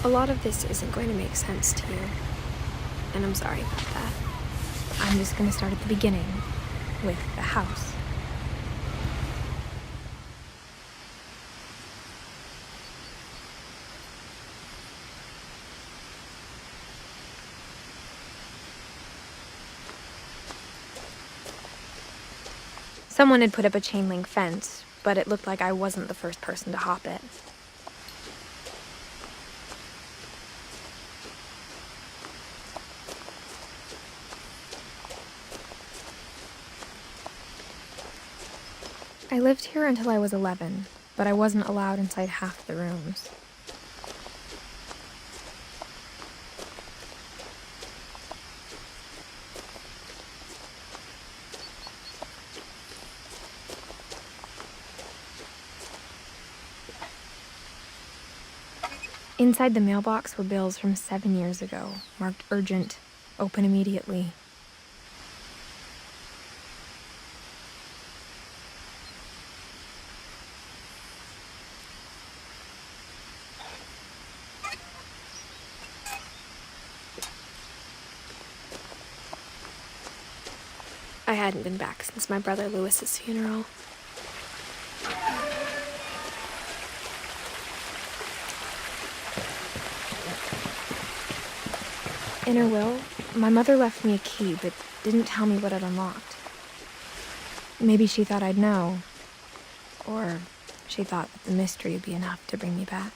A lot of this isn't going to make sense to you, and I'm sorry about that. I'm just going to start at the beginning, with the house. Someone had put up a chain link fence, but it looked like I wasn't the first person to hop it. I lived here until I was 11, but I wasn't allowed inside half the rooms. Inside the mailbox were bills from 7 years ago, marked urgent, open immediately. I hadn't been back since my brother Lewis's funeral. In her will, my mother left me a key, but didn't tell me what it unlocked. Maybe she thought I'd know, or she thought that the mystery would be enough to bring me back.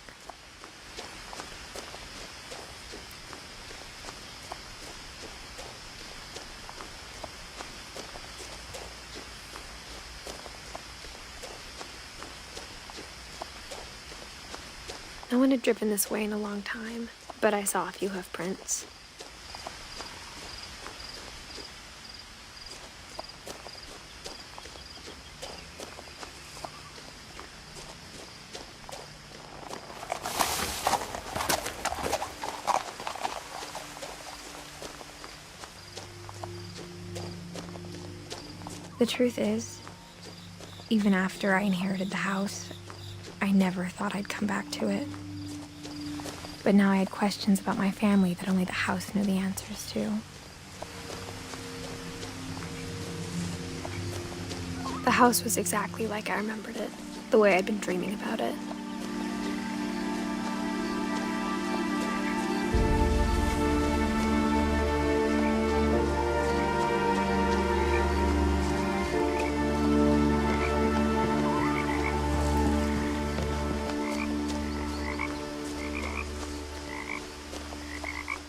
No one had driven this way in a long time, but I saw a few hoof prints. The truth is, even after I inherited the house, I never thought I'd come back to it. But now I had questions about my family that only the house knew the answers to. The house was exactly like I remembered it, the way I'd been dreaming about it.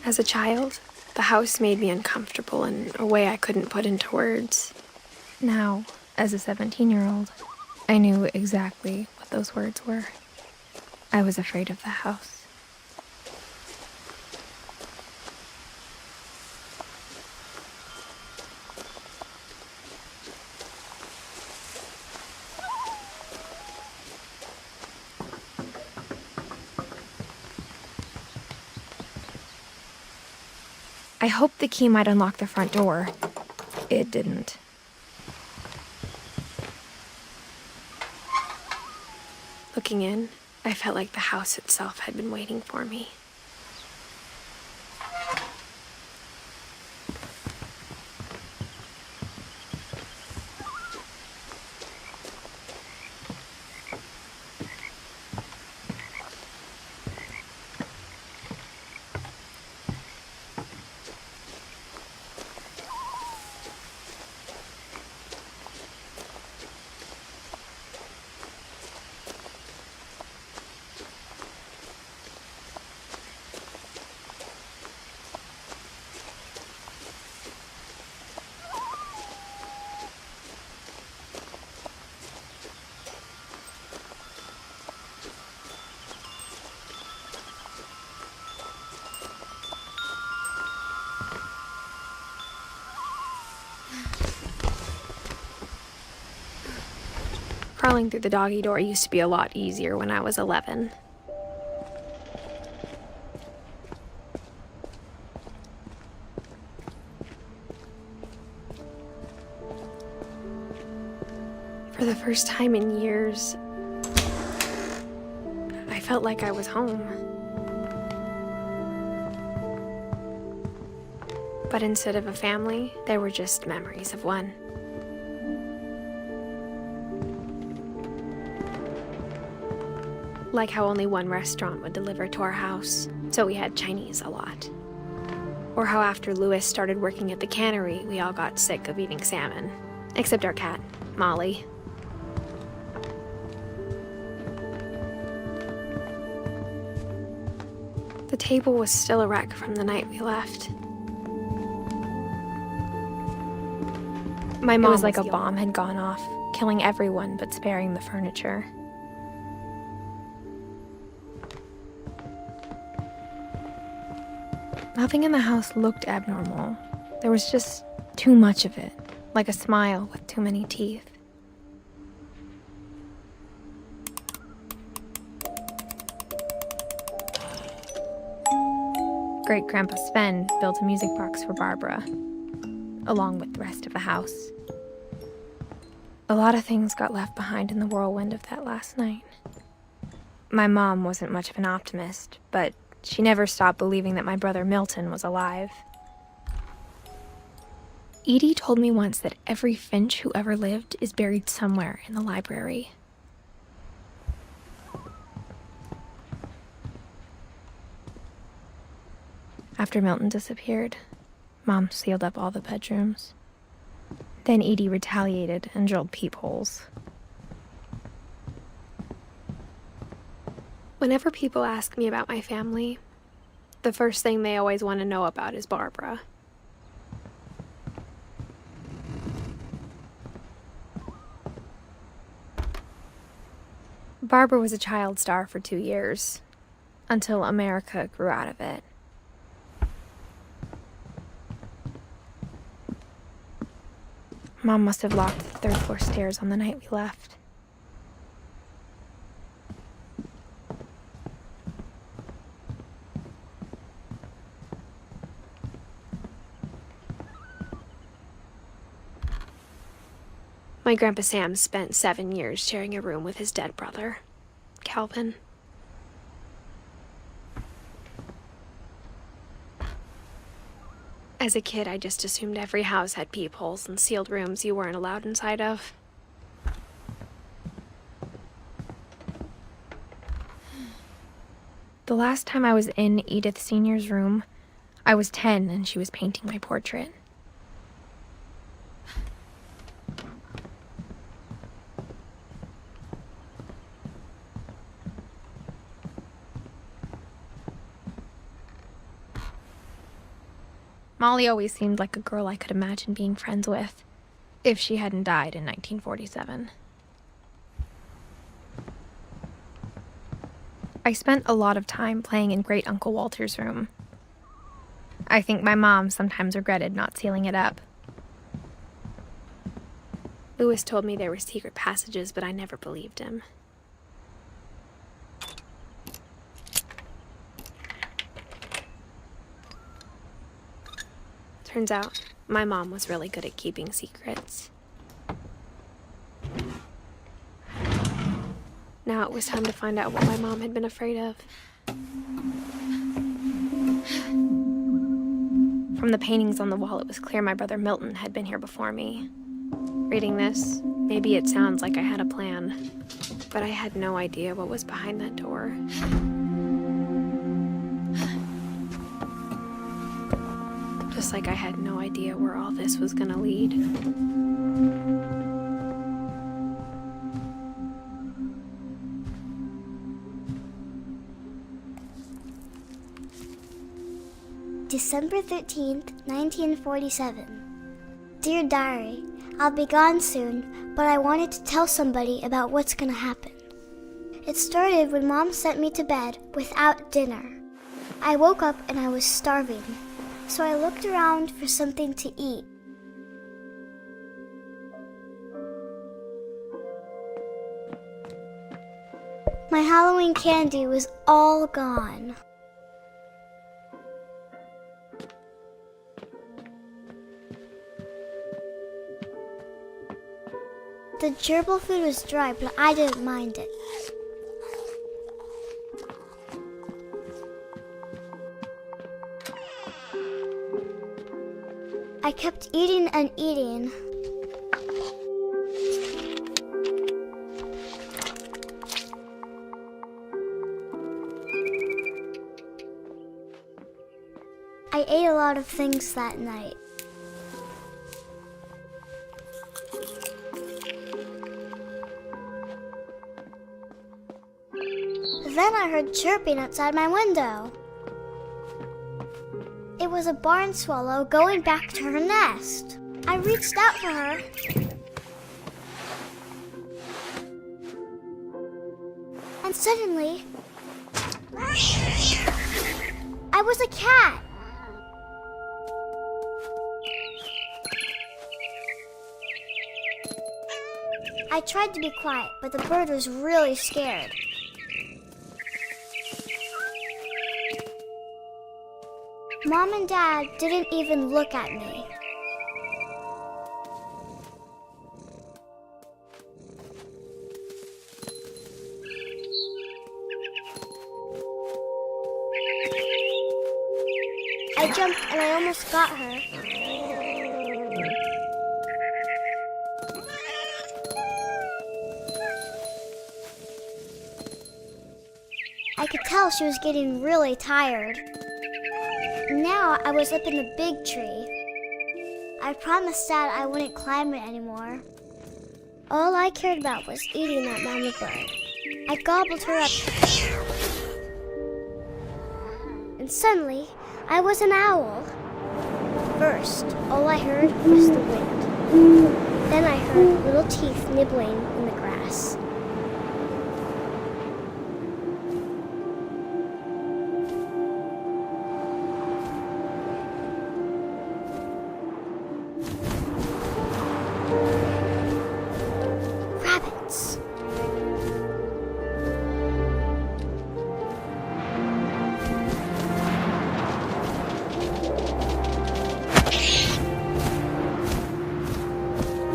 As a child, the house made me uncomfortable in a way I couldn't put into words. Now, as a 17-year-old, I knew exactly what those words were. I was afraid of the house. I hoped the key might unlock the front door. It didn't. Looking in, I felt like the house itself had been waiting for me. Crawling through the doggy door used to be a lot easier when I was 11. For the first time in years, I felt like I was home. But instead of a family, there were just memories of one. Like how only one restaurant would deliver to our house, so we had Chinese a lot. Or how after Louis started working at the cannery, we all got sick of eating salmon. Except our cat, Molly. The table was still a wreck from the night we left. It was like a bomb had gone off, killing everyone but sparing the furniture. Nothing in the house looked abnormal. There was just too much of it, like a smile with too many teeth. Great-Grandpa Sven built a music box for Barbara, along with the rest of the house. A lot of things got left behind in the whirlwind of that last night. My mom wasn't much of an optimist, but she never stopped believing that my brother Milton was alive. Edie told me once that every Finch who ever lived is buried somewhere in the library. After Milton disappeared, Mom sealed up all the bedrooms. Then Edie retaliated and drilled peepholes. Whenever people ask me about my family, the first thing they always want to know about is Barbara. Barbara was a child star for 2 years, until America grew out of it. Mom must have locked the third-floor stairs on the night we left. My Grandpa Sam spent 7 years sharing a room with his dead brother, Calvin. As a kid, I just assumed every house had peepholes and sealed rooms you weren't allowed inside of. The last time I was in Edith Sr.'s room, I was 10 and she was painting my portrait. Molly always seemed like a girl I could imagine being friends with, if she hadn't died in 1947. I spent a lot of time playing in Great Uncle Walter's room. I think my mom sometimes regretted not sealing it up. Louis told me there were secret passages, but I never believed him. Turns out, my mom was really good at keeping secrets. Now it was time to find out what my mom had been afraid of. From the paintings on the wall, it was clear my brother Milton had been here before me. Reading this, maybe it sounds like I had a plan, but I had no idea what was behind that door. Just like I had no idea where all this was gonna lead. December 13th, 1947. Dear Diary, I'll be gone soon, but I wanted to tell somebody about what's gonna happen. It started when Mom sent me to bed without dinner. I woke up and I was starving, so I looked around for something to eat. My Halloween candy was all gone. The gerbil food was dry, but I didn't mind it. I kept eating and eating. I ate a lot of things that night. Then I heard chirping outside my window. It was a barn swallow going back to her nest. I reached out for her. And suddenly, I was a cat. I tried to be quiet, but the bird was really scared. Mom and Dad didn't even look at me. I jumped and I almost got her. I could tell she was getting really tired. Now I was up in the big tree. I promised Dad I wouldn't climb it anymore. All I cared about was eating that mama bird. I gobbled her up. And suddenly, I was an owl. First, all I heard was the wind. Then I heard little teeth nibbling in the grass. Rabbits.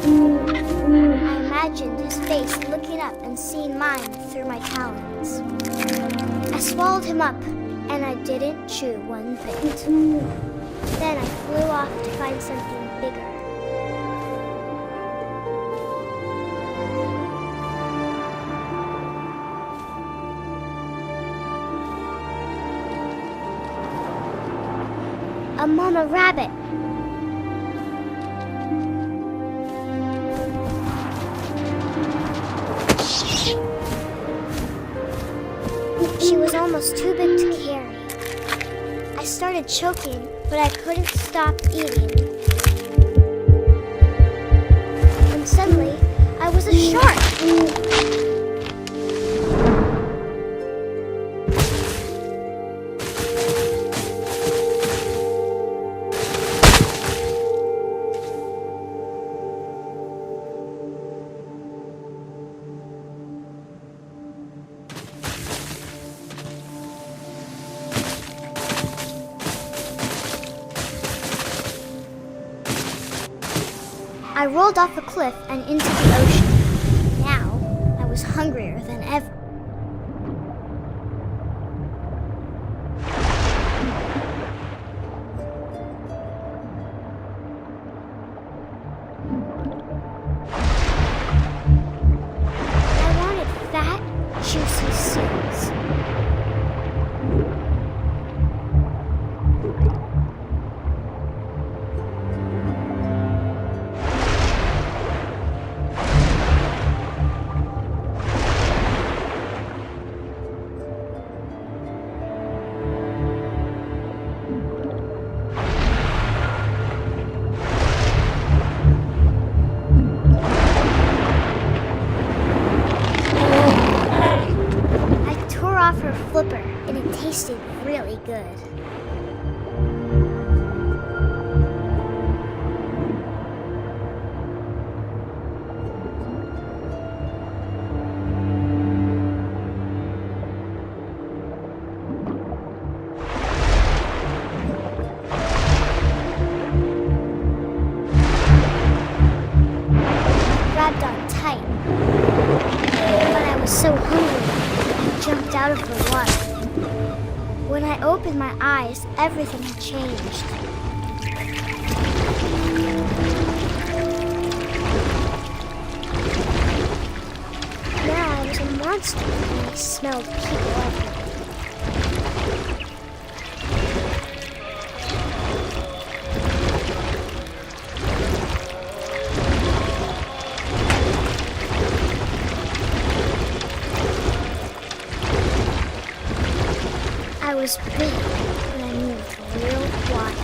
I imagined his face looking up and seeing mine through my talons. I swallowed him up, and I didn't chew one bit. Then I flew off to find something bigger. A mama rabbit. She was almost too big to carry. I started choking, but I couldn't stop eating. And suddenly, I was a shark. I rolled off a cliff and into the ocean. Now, I was hungrier than ever. I wanted fat, juicy seals. Her flipper, and it tasted really good. Grabbed on tight, but I was so hungry. Jumped out of the water. When I opened my eyes, everything had changed. monster, and I smelled people everywhere. I was big, but I moved real quiet.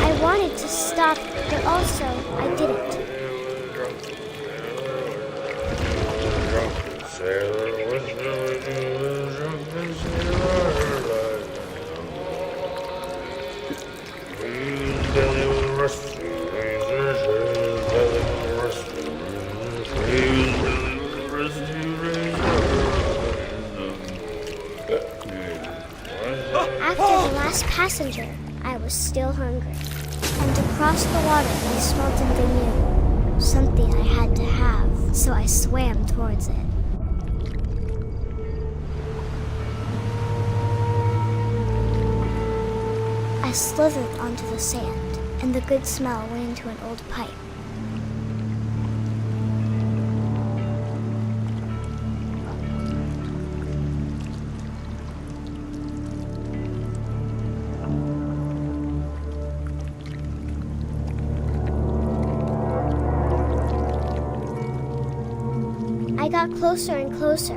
I wanted to stop, but also I didn't. After the last passenger, I was still hungry. And across the water, I smelled something new. Something I had to have, so I swam towards it. I slithered onto the sand, and the good smell went into an old pipe. I got closer and closer.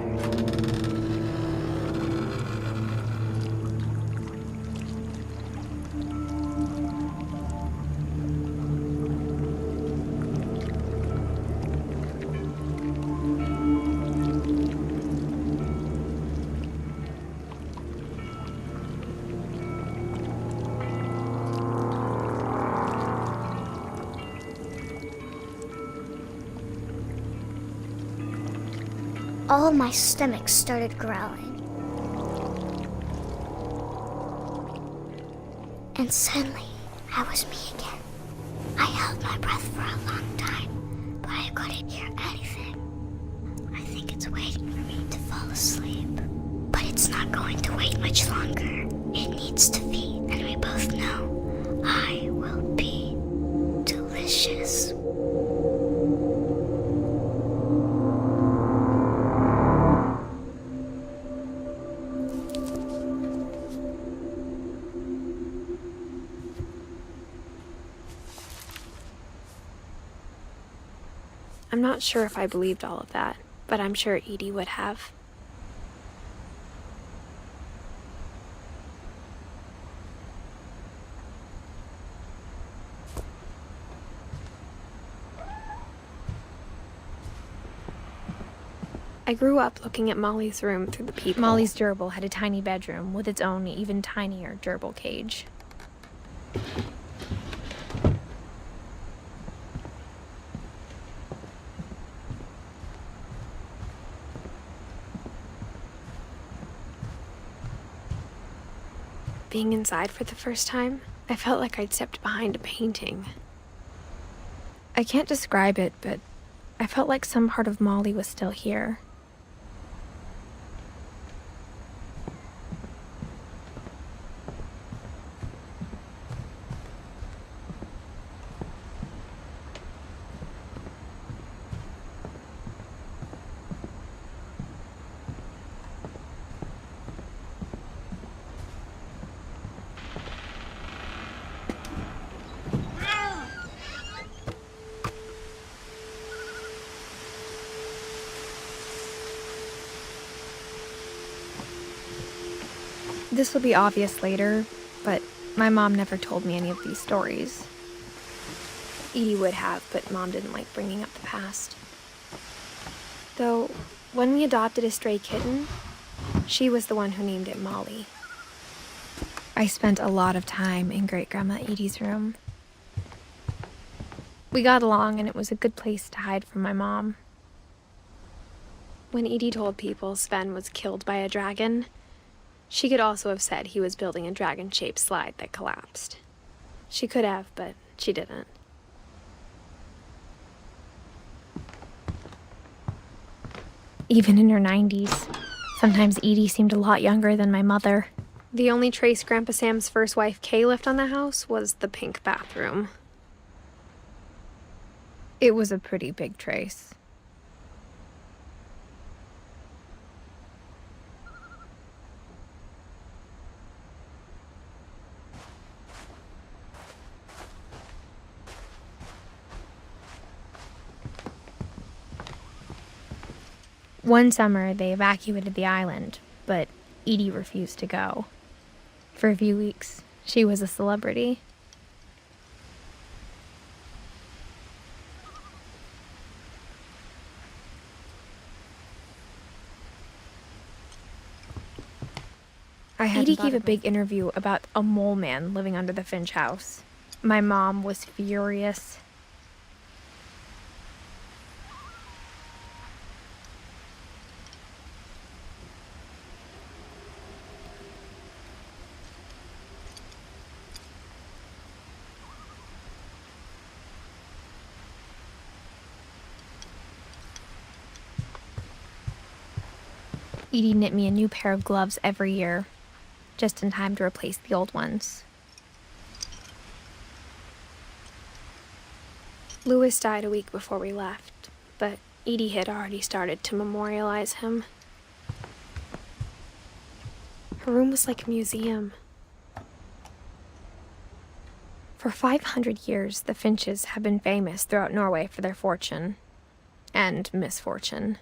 All my stomach started growling. And suddenly, I was me again. I held my breath for a long time, but I couldn't hear anything. I think it's waiting for me to fall asleep. But it's not going to wait much longer. It needs to feed, and we both know I will be delicious. I'm not sure if I believed all of that, but I'm sure Edie would have. I grew up looking at Molly's room through the peephole. Molly's gerbil had a tiny bedroom with its own even tinier gerbil cage. Being inside for the first time, I felt like I'd stepped behind a painting. I can't describe it, but I felt like some part of Molly was still here. This will be obvious later, but my mom never told me any of these stories. Edie would have, but Mom didn't like bringing up the past. Though, when we adopted a stray kitten, she was the one who named it Molly. I spent a lot of time in Great-Grandma Edie's room. We got along, and it was a good place to hide from my mom. When Edie told people Sven was killed by a dragon, she could also have said he was building a dragon-shaped slide that collapsed. She could have, but she didn't. Even in her 90s, sometimes Edie seemed a lot younger than my mother. The only trace Grandpa Sam's first wife, Kay, left on the house was the pink bathroom. It was a pretty big trace. One summer, they evacuated the island, but Edie refused to go. For a few weeks, she was a celebrity. Edie gave a big interview about a mole man living under the Finch house. My mom was furious. Edie knit me a new pair of gloves every year, just in time to replace the old ones. Louis died a week before we left, but Edie had already started to memorialize him. Her room was like a museum. For 500 years, the Finches have been famous throughout Norway for their fortune and misfortune.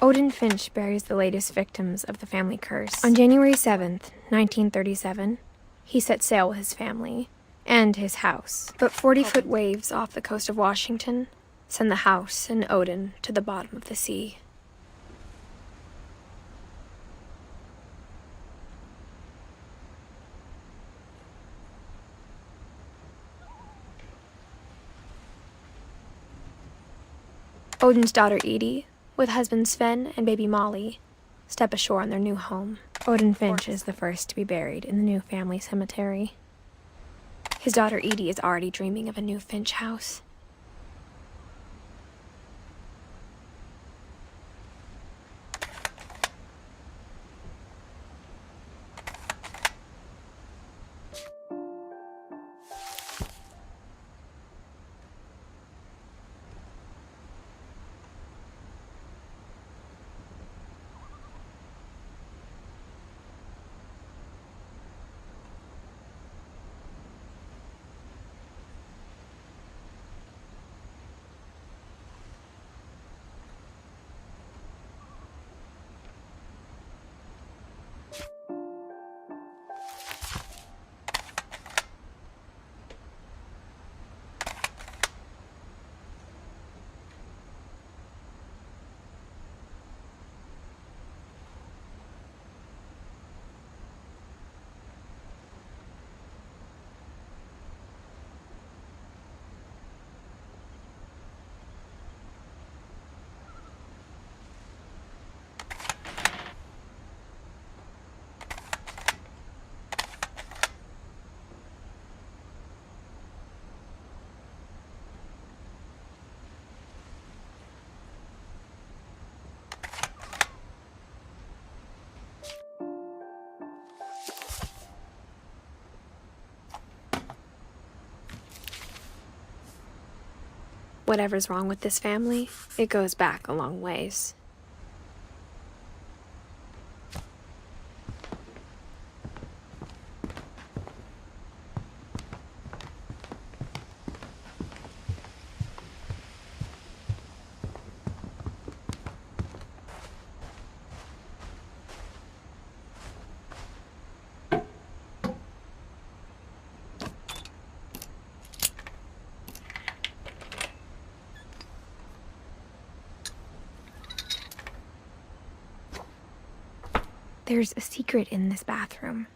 Odin Finch buries the latest victims of the family curse. On January 7th, 1937, he set sail with his family and his house. But 40-foot waves off the coast of Washington send the house and Odin to the bottom of the sea. Odin's daughter Edie, with husband Sven and baby Molly, step ashore on their new home. Odin Finch is the first to be buried in the new family cemetery. His daughter Edie is already dreaming of a new Finch house. Whatever's wrong with this family, it goes back a long ways. There's a secret in this bathroom.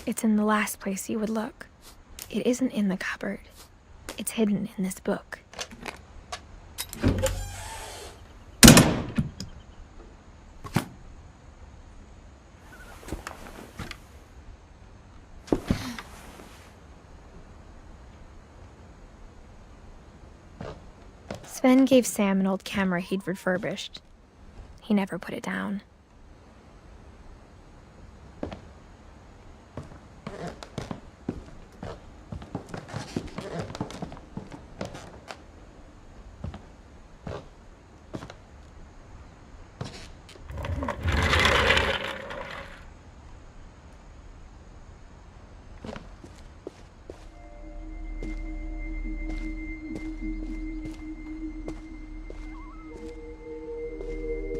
It's in the last place you would look. It isn't in the cupboard. It's hidden in this book. Sven gave Sam an old camera he'd refurbished. He never put it down.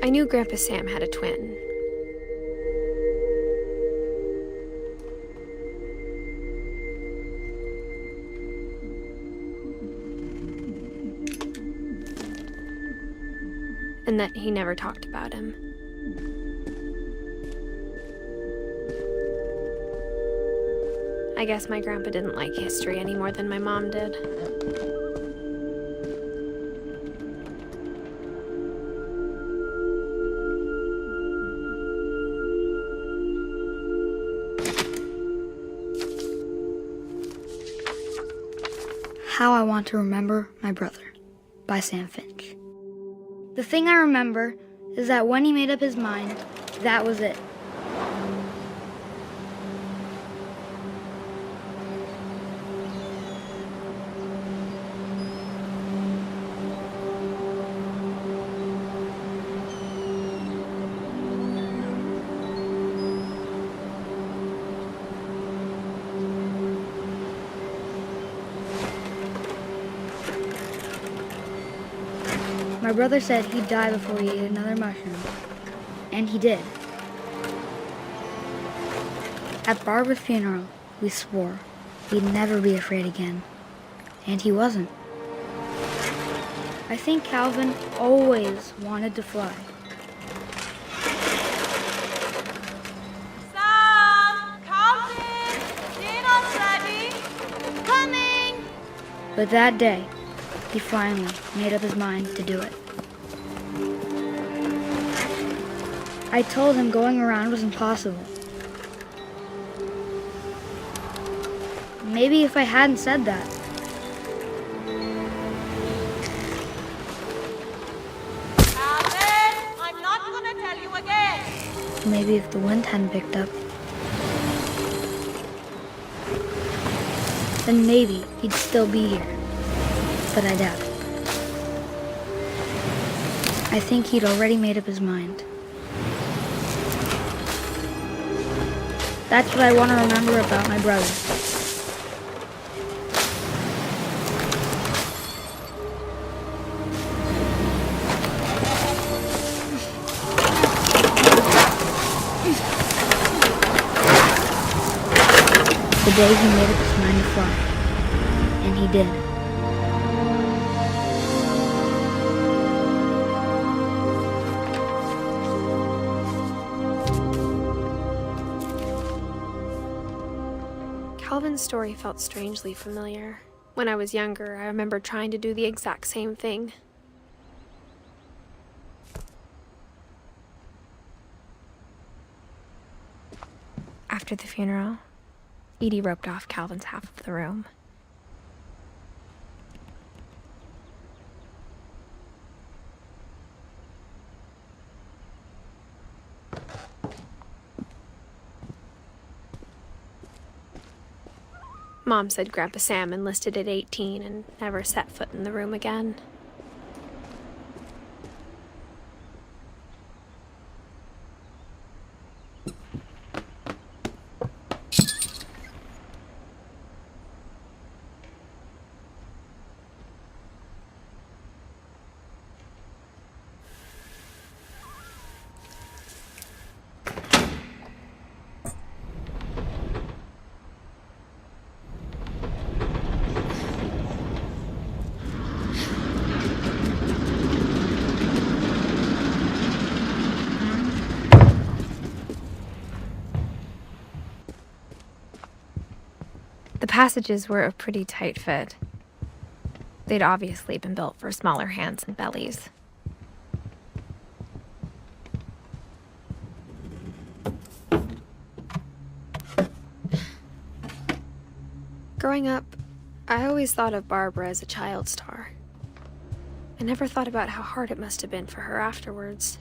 I knew Grandpa Sam had a twin. And that he never talked about him. I guess my grandpa didn't like history any more than my mom did. How I Want to Remember My Brother by Sam Finch. The thing I remember is that when he made up his mind, that was it. My brother said he'd die before he ate another mushroom, and he did. At Barbara's funeral, we swore we'd never be afraid again, and he wasn't. I think Calvin always wanted to fly. Sam! Calvin! Dinner's ready! Coming! But that day, he finally made up his mind to do it. I told him going around was impossible. Maybe if I hadn't said that. Calvin! I'm not gonna tell you again! Maybe if the wind hadn't picked up. Then maybe he'd still be here. But I doubt it. I think he'd already made up his mind. That's what I want to remember about my brother. The day he made up his mind to fly. And he did. Calvin's story felt strangely familiar. When I was younger, I remember trying to do the exact same thing. After the funeral, Edie roped off Calvin's half of the room. Mom said Grandpa Sam enlisted at 18 and never set foot in the room again. passages were a pretty tight fit. They'd obviously been built for smaller hands and bellies. Growing up, I always thought of Barbara as a child star. I never thought about how hard it must have been for her afterwards.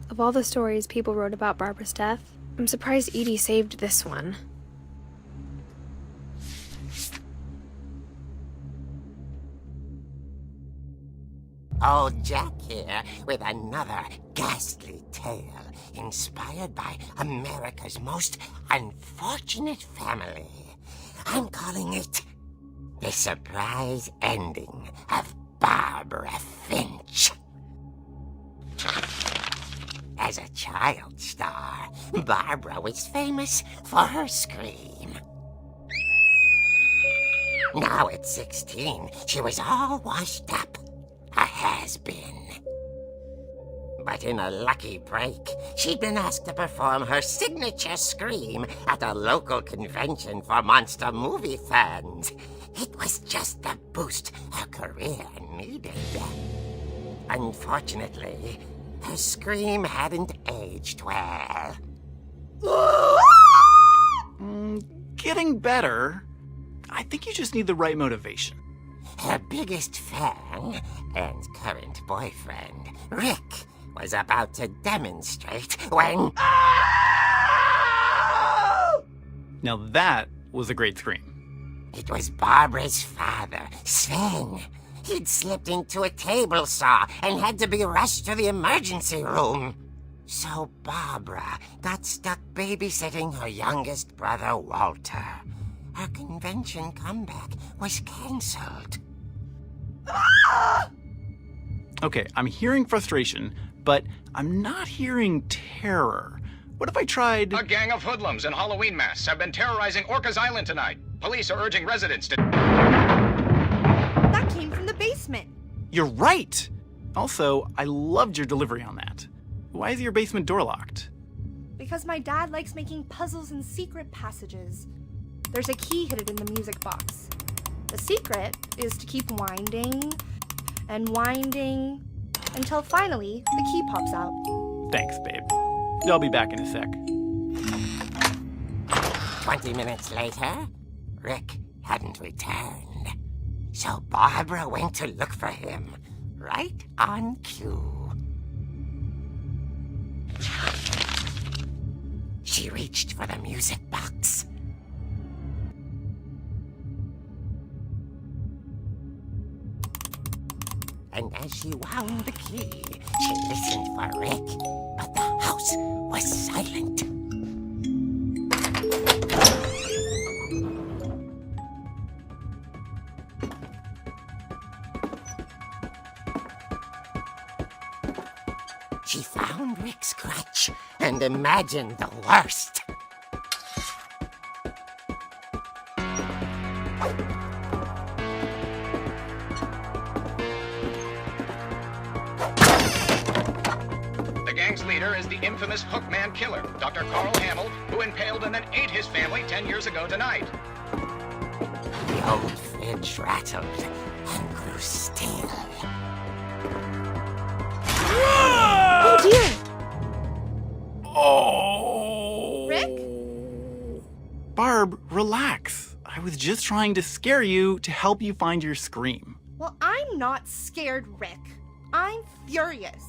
Of all the stories people wrote about Barbara's death, I'm surprised Edie saved this one. Old Jack here with another ghastly tale inspired by America's most unfortunate family. I'm calling it The Surprise Ending of Barbara Finch. As a child star, Barbara was famous for her scream. Now at 16, she was all washed up. A has-been. But in a lucky break, she'd been asked to perform her signature scream at a local convention for monster movie fans. It was just the boost her career needed. Unfortunately, her scream hadn't aged well. Getting better. I think you just need the right motivation. Her biggest fan and current boyfriend, Rick, was about to demonstrate when... Now that was a great scream. It was Barbara's father, Sven. He'd slipped into a table saw and had to be rushed to the emergency room. So Barbara got stuck babysitting her youngest brother, Walter. Her convention comeback was cancelled. Okay, I'm hearing frustration, but I'm not hearing terror. What if I tried... A gang of hoodlums in Halloween masks have been terrorizing Orcas Island tonight. Police are urging residents to... That came from the basement. You're right! Also, I loved your delivery on that. Why is your basement door locked? Because my dad likes making puzzles and secret passages. There's a key hidden in the music box. The secret is to keep winding and winding until finally the key pops out. Thanks, babe. I'll be back in a sec. 20 minutes later, Rick hadn't returned. So Barbara went to look for him, right on cue. She reached for the music box. And as she wound the key, she listened for Rick, but the house was silent. She found Rick's crutch and imagined the worst. The gang's leader is the infamous Hookman killer, Dr. Carl Hamill, who impaled and then ate his family 10 years ago tonight. The old Finch rattled and grew still. Oh dear! Oh! Rick? Barb, relax. I was just trying to scare you to help you find your scream. Well, I'm not scared, Rick. I'm furious.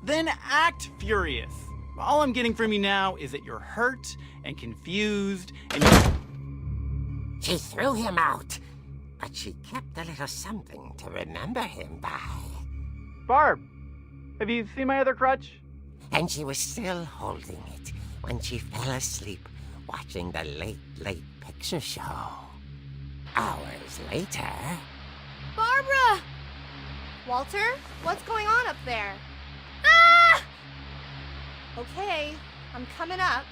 Then act furious. All I'm getting from you now is that you're hurt and confused and She threw him out, but she kept a little something to remember him by. Barb, have you seen my other crutch? And she was still holding it when she fell asleep watching the late picture show. Hours later... Barbara! Walter, what's going on up there? Ah! Okay, I'm coming up,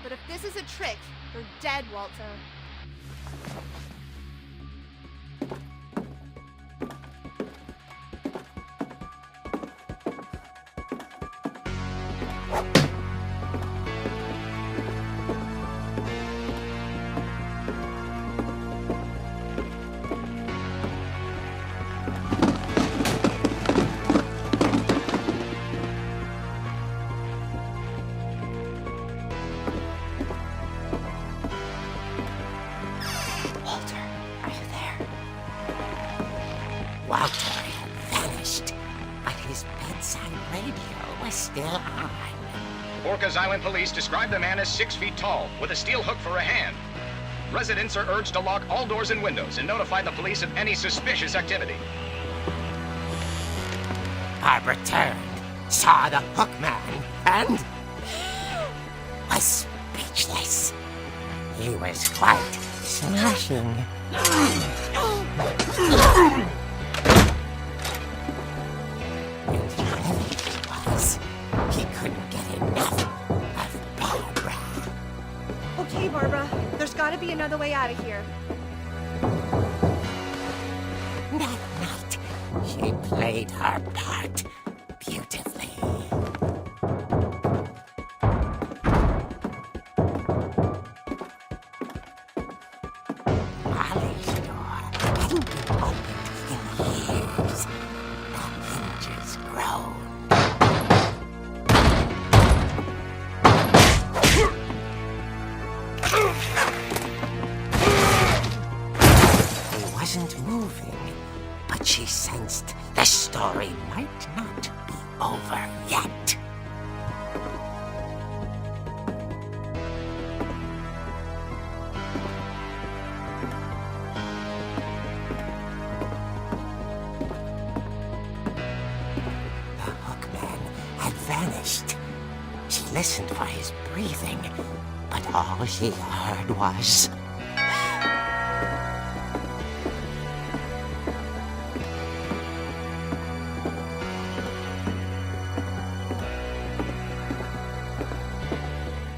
but if this is a trick, you're dead, Walter. his bedside radio was still on. Orcas Island police describe the man as 6 feet tall, with a steel hook for a hand. Residents are urged to lock all doors and windows and notify the police of any suspicious activity. Barbara turned, saw the hook man, and was speechless. He was quite smashing. And he was. He couldn't get enough of Barbara. Okay, Barbara, there's gotta be another way out of here. That night, she played her part beautifully. Molly's door hadn't been opened in years. The hinges groaned. He wasn't moving, but she sensed the story might not be over yet. The hookman had vanished. She listened for his breathing, but all she heard was...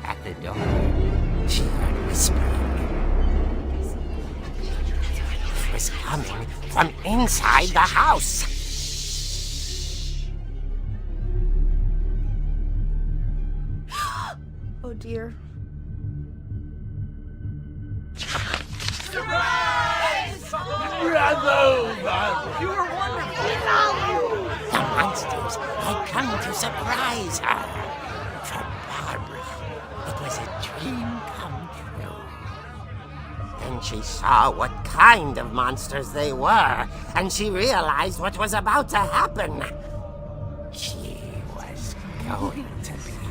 At the door, she heard whispering. It was coming from inside the house. Oh dear. The monsters had come to surprise her. For Barbara, it was a dream come true. Then she saw what kind of monsters they were, and she realized what was about to happen. She was going to be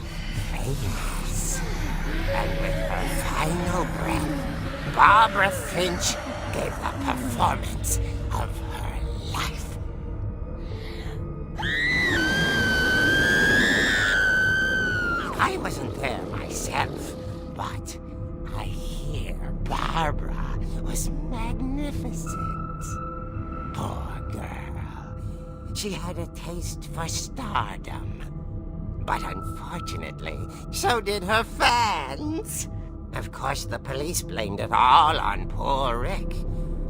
famous. And with her final breath, Barbara Finch gave the performance of her life. I wasn't there myself, but I hear Barbara was magnificent. Poor girl. She had a taste for stardom. But unfortunately, so did her fans. Of course, the police blamed it all on poor Rick,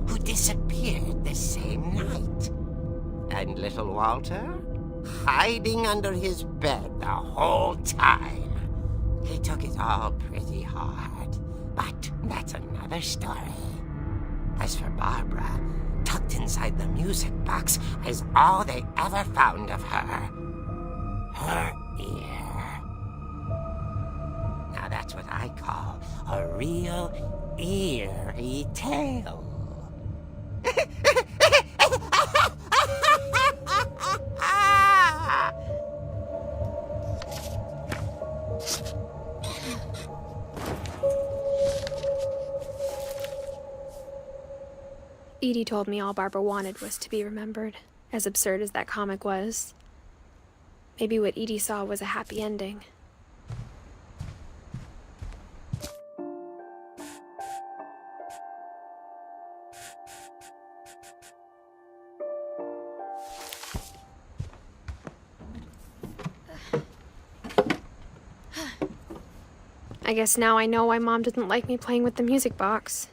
who disappeared the same night. And little Walter? Hiding under his bed the whole time. He took it all pretty hard, but that's another story. As for Barbara, tucked inside the music box is all they ever found of her. Her ear. Now that's what I call a real eerie tale. Edie told me all Barbara wanted was to be remembered, as absurd as that comic was. Maybe what Edie saw was a happy ending. I guess now I know why Mom didn't like me playing with the music box.